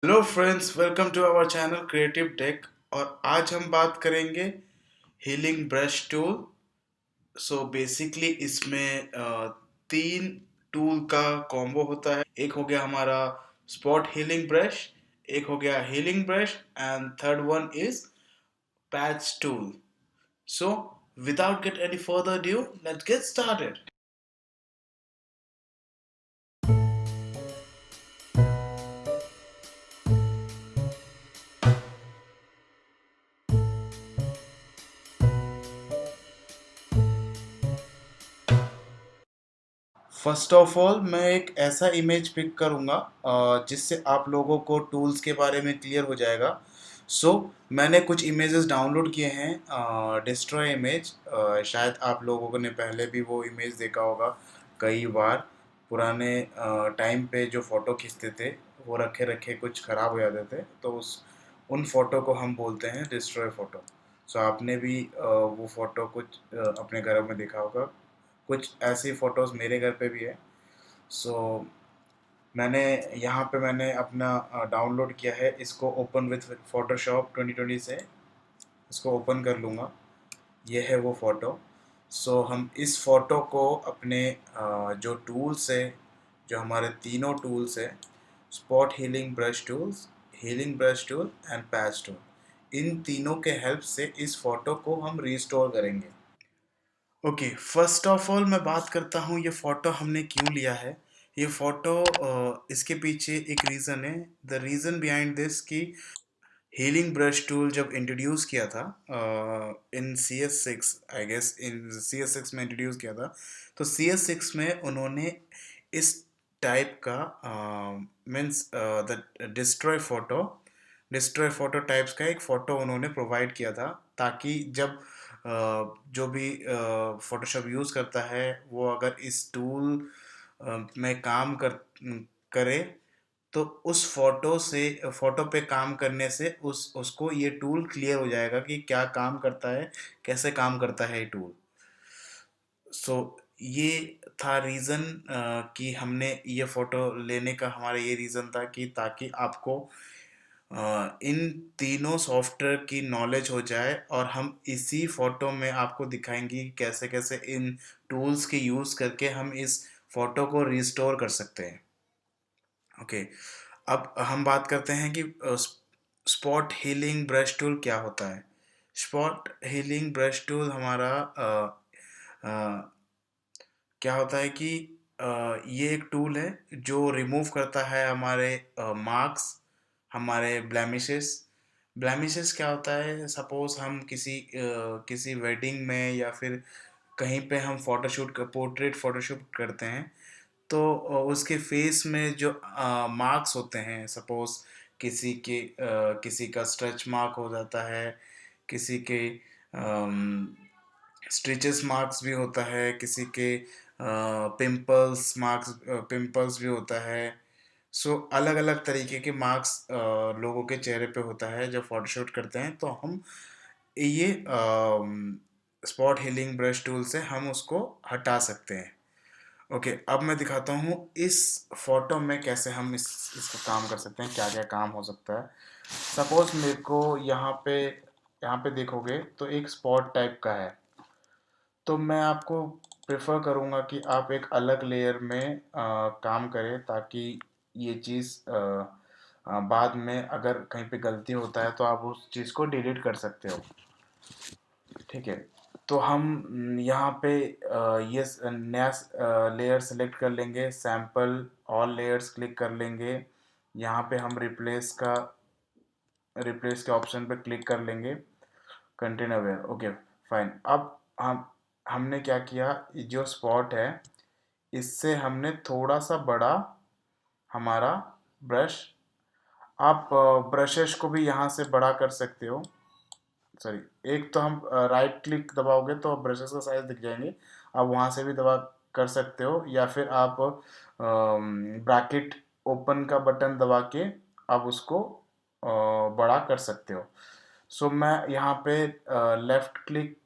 Hello friends, welcome to our channel creative tech. और आज हम बात करेंगे healing brush tool. So basically इसमें तीन टूल का कॉम्बो होता है। एक हो गया हमारा स्पॉट हीलिंग ब्रश, एक हो गया healing brush and third one is patch tool. So without get any further due, let's get started. First of all मैं एक ऐसा इमेज पिक करूंगा जिससे आप लोगों को टूल्स के बारे में क्लियर हो जाएगा। सो मैंने कुछ इमेजेस डाउनलोड किए हैं, डिस्ट्रॉय इमेज। शायद आप लोगों ने पहले भी वो इमेज देखा होगा कई बार। पुराने टाइम पे जो फ़ोटो खींचते थे वो रखे रखे कुछ ख़राब हो जाते थे, तो उस उन फ़ोटो को हम बोलते हैं डिस्ट्रॉय फ़ोटो। सो आपने भी वो फ़ोटो कुछ अपने घरों में देखा होगा। कुछ ऐसी फ़ोटोज़ मेरे घर पे भी है। सो मैंने यहाँ पे मैंने अपना डाउनलोड किया है, इसको ओपन विथ फ़ोटोशॉप 2020 से इसको ओपन कर लूँगा। ये है वो फ़ोटो। सो हम इस फ़ोटो को अपने जो टूल्स है, जो हमारे तीनों टूल्स है, spot healing brush tool and patch tool, इन तीनों के हेल्प से इस फ़ोटो को हम रिस्टोर करेंगे। ओके, फर्स्ट ऑफ ऑल मैं बात करता हूँ ये फ़ोटो हमने क्यों लिया है। ये फ़ोटो इसके पीछे एक रीज़न है। द रीज़न बिहाइंड दिस कि हीलिंग ब्रश टूल जब इंट्रोड्यूस किया था in C S six, I guess in C S six में इंट्रोड्यूस किया था। तो सी एस सिक्स में उन्होंने इस टाइप का means the destroy photo types का एक फ़ोटो उन्होंने प्रोवाइड किया था, ताकि जब जो भी फ़ोटोशॉप यूज़ करता है वो अगर इस टूल में काम करे, तो उस फोटो पे काम करने से उसको ये टूल क्लियर हो जाएगा कि क्या काम करता है, कैसे काम करता है ये टूल। सो ये था रीज़न कि हमने ये फ़ोटो लेने का हमारा ये रीज़न था कि ताकि आपको इन तीनों सॉफ्टवेयर की नॉलेज हो जाए, और हम इसी फ़ोटो में आपको दिखाएंगे कि कैसे कैसे इन टूल्स के यूज़ करके हम इस फ़ोटो को रिस्टोर कर सकते हैं। ओके, अब हम बात करते हैं कि स्पॉट हीलिंग ब्रश टूल क्या होता है। स्पॉट हीलिंग ब्रश टूल हमारा अ, क्या होता है कि ये एक टूल है जो रिमूव करता है हमारे मार्क्स, हमारे ब्लेमिशेस। ब्लेमिशेस क्या होता है, सपोज हम किसी वेडिंग में या फिर कहीं पे हम पोर्ट्रेट फ़ोटोशूट करते हैं, तो उसके फेस में जो मार्क्स होते हैं, सपोज किसी का स्ट्रेच मार्क हो जाता है, किसी के स्टिचेस मार्क्स भी होता है, किसी के पिंपल्स भी होता है। सो अलग अलग तरीके के मार्क्स लोगों के चेहरे पे होता है जब फोटोशूट करते हैं, तो हम ये स्पॉट हीलिंग ब्रश टूल से हम उसको हटा सकते हैं। ओके, अब मैं दिखाता हूँ इस फोटो में कैसे हम इसका काम कर सकते हैं, क्या क्या काम हो सकता है। सपोज मेरे को यहाँ पे देखोगे तो एक स्पॉट टाइप का है, तो मैं आपको प्रेफर करूँगा कि आप एक अलग लेयर में काम करें, ताकि ये चीज़ बाद में अगर कहीं पे गलती होता है तो आप उस चीज़ को डिलीट कर सकते हो। ठीक है, तो हम यहाँ पे ये नया लेयर सेलेक्ट कर लेंगे, सैम्पल ऑल लेयर्स क्लिक कर लेंगे। यहाँ पे हम रिप्लेस के ऑप्शन पे क्लिक कर लेंगे, कंटेनर वेयर। Okay, fine. अब हमने क्या किया, ये जो स्पॉट है इससे हमने थोड़ा सा बड़ा हमारा ब्रश, आप ब्रशेस को भी यहाँ से बड़ा कर सकते हो। सॉरी, एक तो हम राइट क्लिक दबाओगे तो ब्रशेस का साइज दिख जाएंगे, आप वहाँ से भी दबा कर सकते हो, या फिर आप ब्रैकेट ओपन का बटन दबा के आप उसको बड़ा कर सकते हो। सो मैं यहाँ पे लेफ्ट क्लिक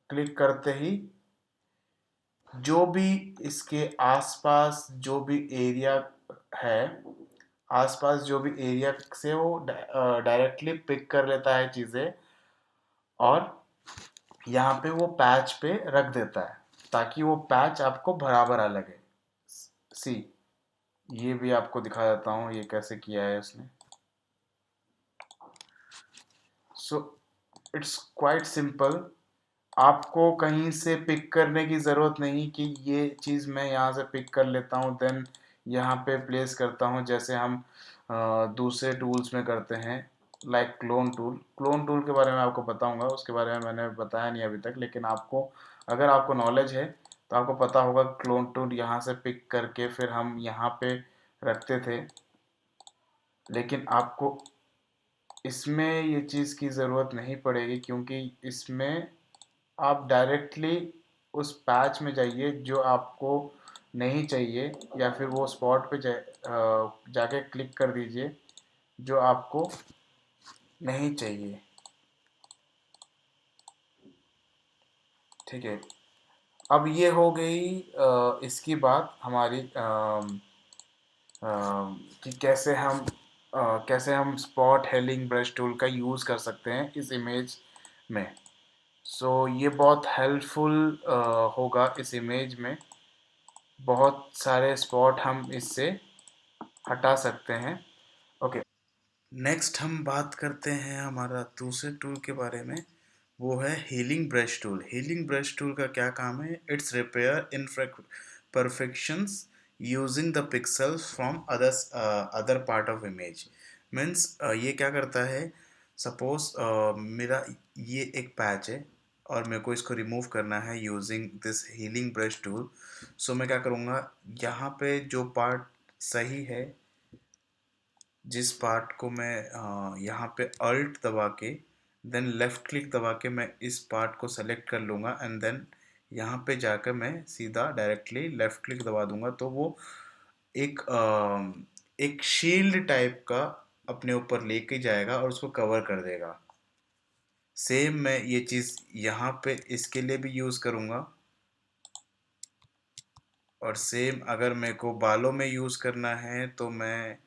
क्लिक करते ही जो भी इसके आसपास जो भी एरिया है, आसपास जो भी एरिया से वो डायरेक्टली पिक कर लेता है चीज़ें, और यहाँ पे वो पैच पे रख देता है ताकि वो पैच आपको बराबर आ लगे। सी, ये भी आपको दिखा देता हूँ ये कैसे किया है उसने। So it's quite simple. आपको कहीं से पिक करने की ज़रूरत नहीं कि ये चीज़ मैं यहाँ से पिक कर लेता हूँ देन यहाँ पे प्लेस करता हूँ, जैसे हम दूसरे टूल्स में करते हैं, लाइक क्लोन टूल के बारे में आपको बताऊंगा, उसके बारे में मैंने बताया नहीं अभी तक, लेकिन आपको अगर आपको नॉलेज है तो आपको पता होगा क्लोन टूल यहाँ से पिक करके फिर हम यहाँ पे रखते थे। लेकिन आपको इसमें ये चीज़ की ज़रूरत नहीं पड़ेगी, क्योंकि इसमें आप डायरेक्टली उस पैच में जाइए जो आपको नहीं चाहिए, या फिर वो स्पॉट पे जाके क्लिक कर दीजिए जो आपको नहीं चाहिए। ठीक है, अब ये हो गई इसकी बात हमारी कि कैसे हम स्पॉट हेलिंग ब्रश टूल का यूज़ कर सकते हैं इस इमेज में। ये बहुत हेल्पफुल होगा इस इमेज में। बहुत सारे स्पॉट हम इससे हटा सकते हैं। ओके, नेक्स्ट हम बात करते हैं हमारा दूसरे टूल के बारे में। वो है healing brush tool. Healing brush tool का क्या काम है? It's repair imperfections using the pixels from other part of image. Means ये क्या करता है, सपोज मेरा ये एक पैच है और मेरे को इसको रिमूव करना है using this healing brush tool. मैं क्या करूँगा, यहाँ पे जो पार्ट सही है, जिस पार्ट को मैं यहाँ पे अल्ट दबा के देन लेफ्ट क्लिक दबा के मैं इस पार्ट को सेलेक्ट कर लूँगा, एंड देन यहाँ पे जाकर मैं सीधा डायरेक्टली लेफ्ट क्लिक दबा दूंगा, तो वो एक एक शील्ड टाइप का अपने ऊपर लेके जाएगा और उसको कवर कर देगा। सेम मैं ये चीज़ यहाँ पे इसके लिए भी यूज़ करूँगा, और सेम अगर मेरे को बालों में यूज़ करना है तो मैं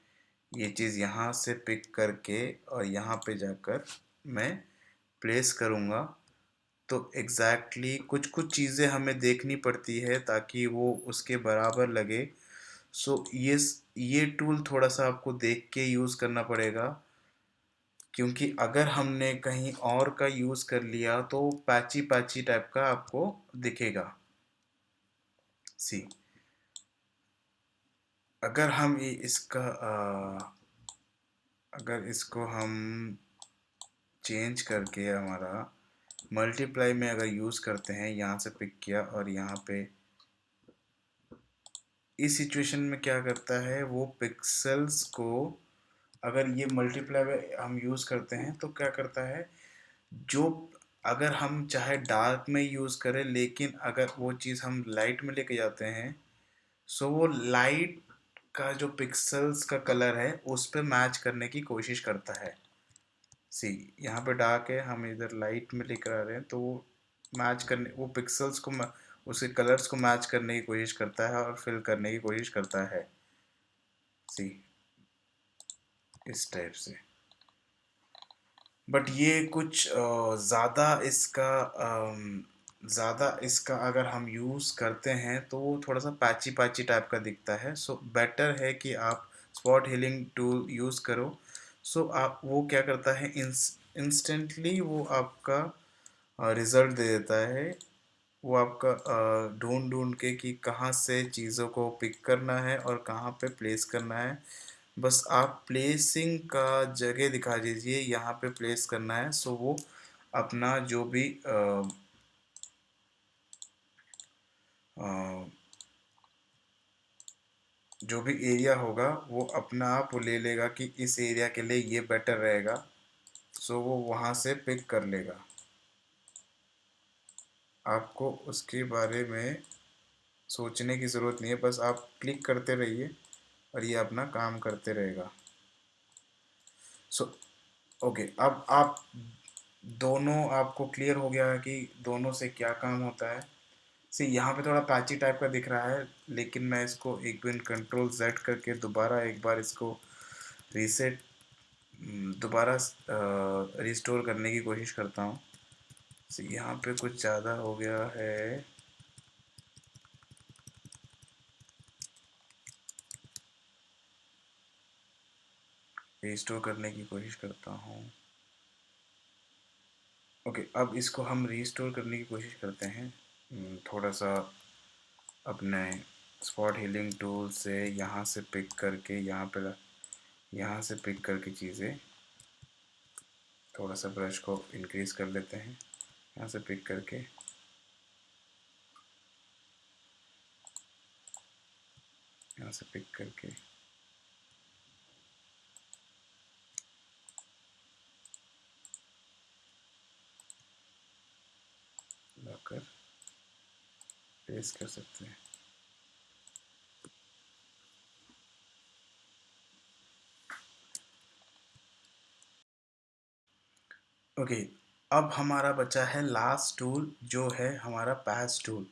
ये चीज़ यहाँ से पिक करके और यहाँ पे जाकर मैं प्लेस करूँगा। तो कुछ कुछ चीज़ें हमें देखनी पड़ती है ताकि वो उसके बराबर लगे। ये टूल थोड़ा सा आपको देख के यूज़ करना पड़ेगा, क्योंकि अगर हमने कहीं और का यूज़ कर लिया तो पैची पैची टाइप का आपको दिखेगा। सी, अगर हम ये इसका अगर इसको हम चेंज करके हमारा मल्टीप्लाई में अगर यूज़ करते हैं, यहाँ से पिक किया और यहाँ पे इस सिचुएशन में क्या करता है, वो पिक्सेल्स को अगर ये मल्टीप्लाई में हम यूज़ करते हैं तो क्या करता है, जो अगर हम चाहे डार्क में यूज़ करें लेकिन अगर वो चीज़ हम लाइट में लेके जाते हैं, वो लाइट का जो पिक्सेल्स का कलर है उस पे मैच करने की कोशिश करता है। सी, यहाँ पे डार्क है, हम इधर लाइट में लेकर आ रहे हैं, तो वो मैच करने, वो पिक्सेल्स को उसके कलर्स को मैच करने की कोशिश करता है और फिल करने की कोशिश करता है। सी, इस टाइप से। बट ये कुछ ज़्यादा इसका अगर हम यूज़ करते हैं तो वो थोड़ा सा पैची पैची टाइप का दिखता है। बेटर है कि आप स्पॉट हीलिंग टूल यूज़ करो। आप वो क्या करता है, इंस्टेंटली वो आपका रिज़ल्ट दे देता है। वो आपका ढूंढ ढूंढ के कि कहाँ से चीज़ों को पिक करना है और कहाँ पे प्लेस करना है। बस आप प्लेसिंग का जगह दिखा दीजिए, यहाँ पे प्लेस करना है, वो अपना अ, जो भी एरिया होगा वो अपना आप वो ले लेगा कि इस एरिया के लिए ये बेटर रहेगा, वो वहाँ से पिक कर लेगा। आपको उसके बारे में सोचने की ज़रूरत नहीं है, बस आप क्लिक करते रहिए और ये अपना काम करते रहेगा। सो ओके, अब आप दोनों, आपको क्लियर हो गया है कि दोनों से क्या काम होता है। यहाँ पे थोड़ा पैची टाइप का दिख रहा है, लेकिन मैं इसको एक मिनट कंट्रोल Z करके दोबारा एक बार इसको रीसेट दोबारा रिस्टोर करने की कोशिश करता हूँ। यहाँ पे कुछ ज़्यादा हो गया है। रिस्टोर करने की कोशिश करता हूँ। ओके, अब इसको हम रिस्टोर करने की कोशिश करते हैं। थोड़ा सा अपने स्पॉट हीलिंग टूल से यहाँ से पिक करके यहाँ से पिक करके चीज़ें, थोड़ा सा ब्रश को इंक्रीज कर लेते हैं। यहाँ से पिक करके यहाँ से पिक करके लाकर पेस्ट कर सकते हैं। ओके, अब हमारा बचा है लास्ट टूल, जो है हमारा पैच टूल।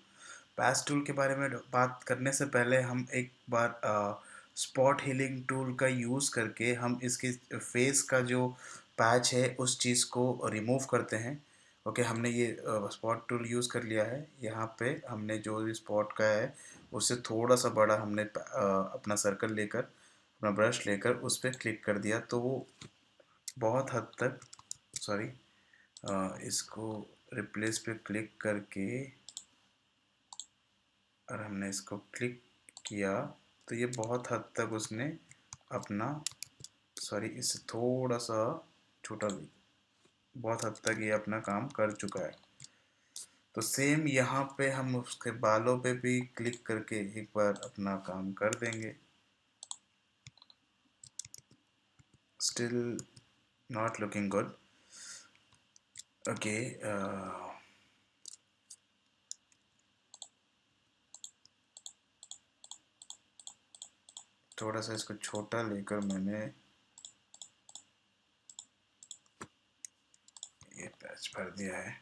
पैच टूल के बारे में बात करने से पहले हम एक बार स्पॉट हीलिंग टूल का यूज़ करके हम इसके फेस का जो पैच है उस चीज़ को रिमूव करते हैं। ओके, हमने ये स्पॉट टूल यूज़ कर लिया है। यहाँ पे हमने जो भी स्पॉट का है उससे थोड़ा सा बड़ा हमने अपना सर्कल लेकर, अपना ब्रश लेकर उस पर क्लिक कर दिया, तो वो बहुत हद तक, सॉरी, इसको रिप्लेस पे क्लिक करके और हमने इसको क्लिक किया तो ये बहुत हद तक उसने अपना, सॉरी, इससे थोड़ा सा छोटा, बहुत हद तक ये अपना काम कर चुका है। तो सेम यहाँ पे हम उसके बालों पे भी क्लिक करके एक बार अपना काम कर देंगे। Still not looking good. Okay, थोड़ा सा इसको छोटा लेकर मैंने ये पैच भर दिया है।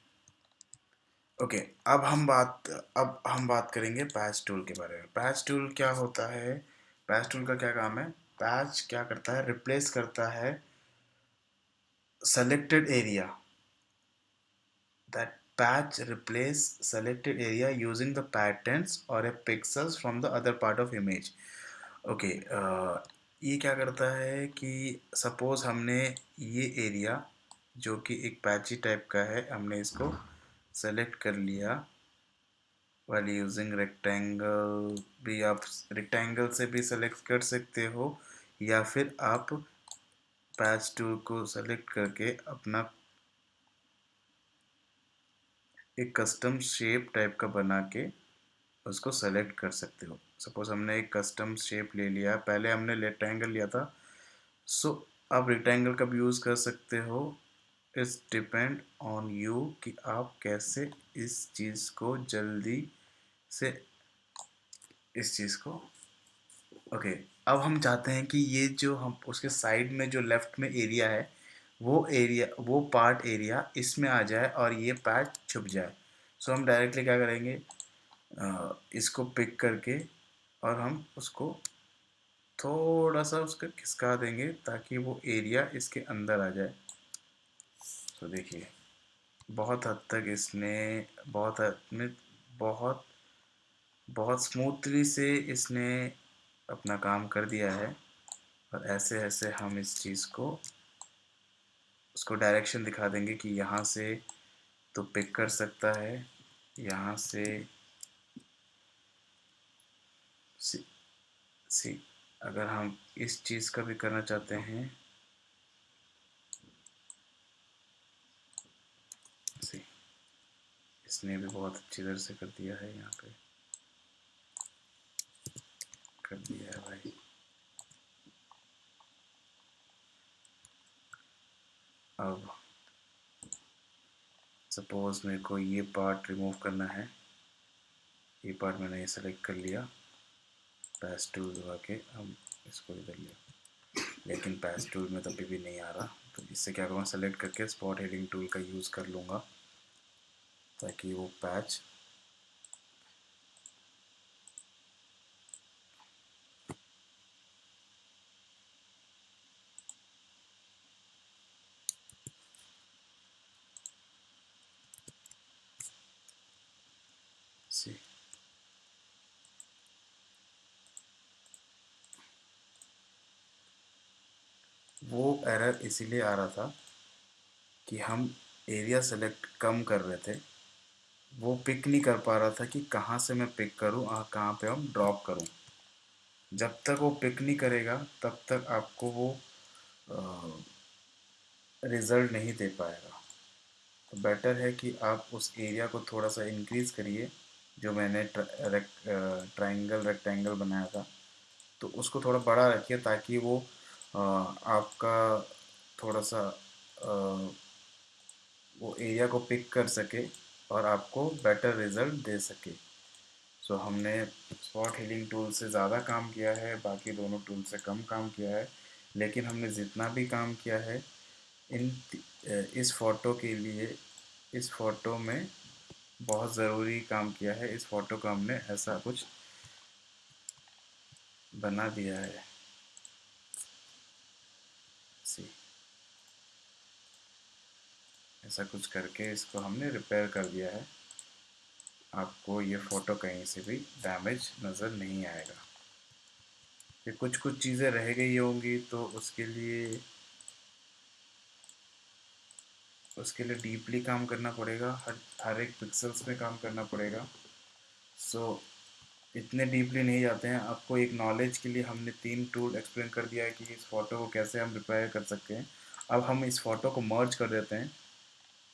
ओके, अब हम बात करेंगे पैच टूल के बारे में। पैच टूल क्या होता है? पैच टूल का क्या काम है? पैच क्या करता है? रिप्लेस करता है selected area. That patch replace selected area using the patterns or a pixels from the other part of image. Okay, ये क्या करता है कि सपोज हमने ये एरिया जो कि एक पैची टाइप का है, हमने इसको सेलेक्ट कर लिया वाली यूजिंग रेक्टेंगल। भी आप रेक्टेंगल से भी सेलेक्ट कर सकते हो, या फिर आप पैच टूल को सेलेक्ट करके अपना एक कस्टम शेप टाइप का बना के उसको सेलेक्ट कर सकते हो। सपोज हमने एक कस्टम शेप ले लिया, पहले हमने रेक्टेंगल लिया था, सो आप रेक्टेंगल का भी यूज़ कर सकते हो। इट्स डिपेंड ऑन यू कि आप कैसे इस चीज़ को जल्दी से इस चीज़ को, ओके, अब हम चाहते हैं कि ये जो हम उसके साइड में जो लेफ्ट में एरिया है, वो पार्ट एरिया इसमें आ जाए और ये पैच छुप जाए। सो हम डायरेक्टली क्या करेंगे, इसको पिक करके और हम उसको थोड़ा सा उसका खिसका देंगे ताकि वो एरिया इसके अंदर आ जाए। तो देखिए, बहुत हद तक इसने बहुत हद में बहुत बहुत स्मूथली से इसने अपना काम कर दिया है। और ऐसे ऐसे हम इस चीज़ को उसको डायरेक्शन दिखा देंगे कि यहाँ से तो पिक कर सकता है, यहाँ से सी, सी अगर हम इस चीज़ का भी करना चाहते हैं, सी इसने भी बहुत अच्छी तरह से कर दिया है, यहाँ पे कर दिया है भाई। अब सपोज मेरे को ये पार्ट रिमूव करना है, ये पार्ट मैंने सेलेक्ट कर लिया, पैच टूल दबा के हम इसको इधर लिया, लेकिन पैच टूल में तभी भी नहीं आ रहा। तो इससे क्या करूँगा, सेलेक्ट करके स्पॉट हीलिंग टूल का यूज़ कर लूँगा ताकि वो पैच वो एरर इसीलिए आ रहा था कि हम एरिया सेलेक्ट कम कर रहे थे, वो पिक नहीं कर पा रहा था कि कहाँ से मैं पिक करूँ और कहाँ पे हम ड्रॉप करूँ। जब तक वो पिक नहीं करेगा तब तक आपको वो रिज़ल्ट नहीं दे पाएगा। तो बेटर है कि आप उस एरिया को थोड़ा सा इंक्रीज़ करिए, जो मैंने ट्रायंगल रेक्टेंगल बनाया था, तो उसको थोड़ा बड़ा रखिए ताकि वो आपका थोड़ा सा अ, वो एरिया को पिक कर सके और आपको बेटर रिज़ल्ट दे सके। सो हमने स्पॉट हीलिंग टूल से ज़्यादा काम किया है, बाकी दोनों टूल से कम काम किया है, लेकिन हमने जितना भी काम किया है इन इस फ़ोटो के लिए, इस फ़ोटो में बहुत ज़रूरी काम किया है। इस फ़ोटो को हमने ऐसा कुछ बना दिया है। सी ऐसा कुछ करके इसको हमने रिपेयर कर दिया है। आपको ये फ़ोटो कहीं से भी डैमेज नज़र नहीं आएगा। फिर कुछ कुछ चीज़ें रह गई होंगी तो उसके लिए डीपली काम करना पड़ेगा, हर हर एक पिक्सल्स में काम करना पड़ेगा। सो इतने डीपली नहीं जाते हैं। आपको एक नॉलेज के लिए हमने 3 टूल एक्सप्लेन कर दिया है कि इस फ़ोटो को कैसे हम रिपेयर कर सकते हैं। अब हम इस फ़ोटो को मर्ज कर देते हैं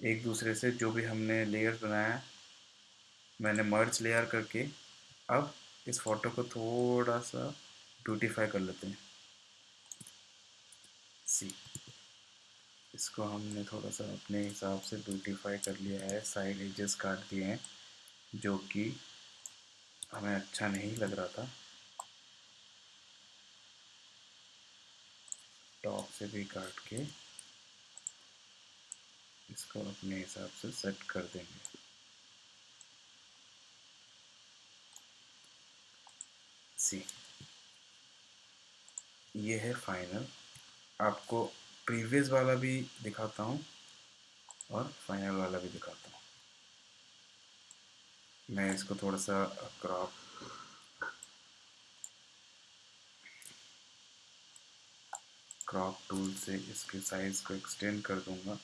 एक दूसरे से, जो भी हमने लेयर्स बनाया है मैंने मर्ज लेयर करके अब इस फ़ोटो को थोड़ा सा ब्यूटीफाई कर लेते हैं। सी इसको हमने थोड़ा सा अपने हिसाब से ब्यूटीफाई कर लिया है, साइड एजेस काट दिए हैं जो कि हमें अच्छा नहीं लग रहा था। टॉप से भी काट के इसको अपने हिसाब से सेट कर देंगे। सी ये है फाइनल। आपको प्रीवियस वाला भी दिखाता हूँ और फाइनल वाला भी दिखाता हूँ। मैं इसको थोड़ा सा क्रॉप टूल से इसके साइज़ को एक्सटेंड कर दूंगा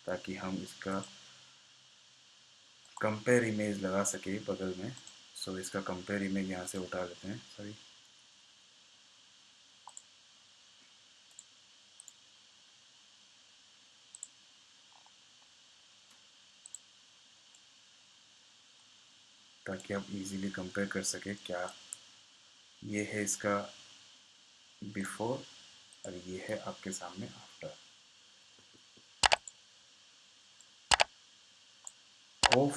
ताकि हम इसका कंपेयर इमेज लगा सके बगल में। सो इसका कंपेयर इमेज यहाँ से उठा लेते हैं, सॉरी। ताकि आप इजीली कंपेयर कर सके। क्या ये है इसका बिफोर और ये है आपके सामने आफ्टर। होप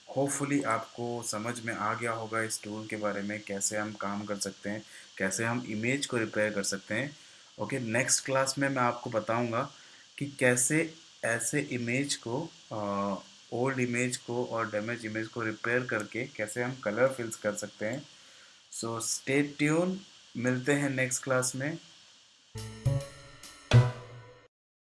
होपफुली आपको समझ में आ गया होगा इस टूल के बारे में, कैसे हम काम कर सकते हैं, कैसे हम इमेज को रिपेयर कर सकते हैं। ओके, नेक्स्ट क्लास में मैं आपको बताऊंगा कि कैसे ऐसे इमेज को, ओल्ड इमेज को और डैमेज इमेज को रिपेयर करके कैसे हम कलर फिल्स कर सकते हैं। सो स्टे ट्यून, मिलते हैं नेक्स्ट क्लास में।